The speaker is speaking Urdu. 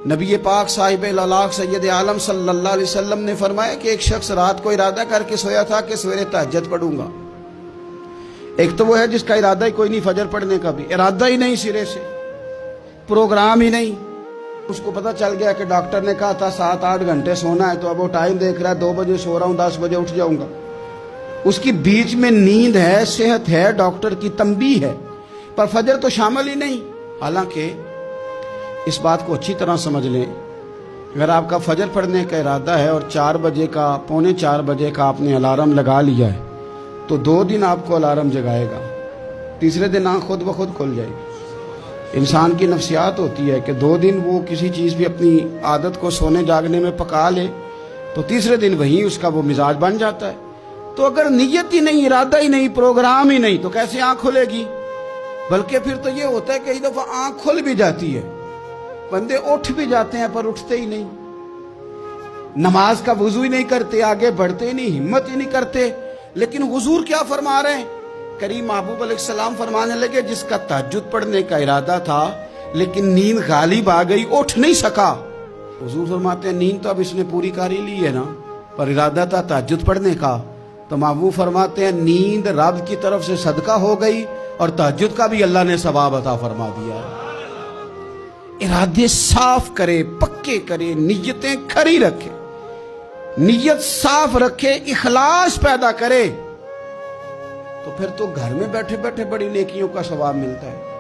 نبی پاک صاحب الالاق سید عالم صلی اللہ علیہ وسلم نے فرمایا کہ ایک شخص رات کو ارادہ کر کے سویا تھا کہ سویرے تہجد پڑھوں گا۔ ایک تو وہ ہے جس کا ارادہ ہی کوئی نہیں فجر پڑھنے کا، بھی ارادہ ہی نہیں، سرے سے پروگرام ہی نہیں۔ اس کو پتہ چل گیا کہ ڈاکٹر نے کہا تھا 7-8 گھنٹے سونا ہے، تو اب وہ ٹائم دیکھ رہا ہے 2 بجے سو رہا ہوں، 10 بجے اٹھ جاؤں گا۔ اس کی بیچ میں نیند ہے، صحت ہے، ڈاکٹر کی تنبیہ ہے، پر فجر تو شامل ہی نہیں۔ حالانکہ اس بات کو اچھی طرح سمجھ لیں، اگر آپ کا فجر پڑھنے کا ارادہ ہے اور 4 بجے کا 3:45 بجے کا آپ نے الارم لگا لیا ہے، تو 2 دن آپ کو الارم جگائے گا، تیسرے دن آنکھ خود بخود کھل جائے گی۔ انسان کی نفسیات ہوتی ہے کہ 2 دن وہ کسی چیز بھی اپنی عادت کو سونے جاگنے میں پکا لے تو تیسرے دن وہیں اس کا وہ مزاج بن جاتا ہے۔ تو اگر نیت ہی نہیں، ارادہ ہی نہیں، پروگرام ہی نہیں، تو کیسے آنکھ کھلے گی؟ بلکہ پھر تو یہ ہوتا ہے کہ کئی دفعہ آنکھ کھل بھی جاتی ہے، بندے اٹھ بھی جاتے ہیں پر اٹھتے ہی نہیں، نماز کا وضو ہی نہیں کرتے، آگے بڑھتے ہی نہیں، ہمت ہی نہیں کرتے۔ لیکن حضور کیا فرما رہے ہیں؟ کریم محبوب علیہ السلام فرمانے لگے جس کا تہجد پڑھنے کا ارادہ تھا لیکن نیند غالب آ گئی، اٹھ نہیں سکا۔ حضور فرماتے ہیں نیند تو اب اس نے پوری کر ہی لی ہے نا، پر ارادہ تھا تہجد پڑھنے کا۔ تو محبوب فرماتے ہیں نیند رب کی طرف سے صدقہ ہو گئی اور تہجد کا بھی اللہ نے ثواب عطا فرما دیا۔ ارادے صاف کرے، پکے کرے، نیتیں کھری رکھے، نیت صاف رکھے، اخلاص پیدا کرے، تو پھر تو گھر میں بیٹھے بیٹھے بڑی نیکیوں کا ثواب ملتا ہے۔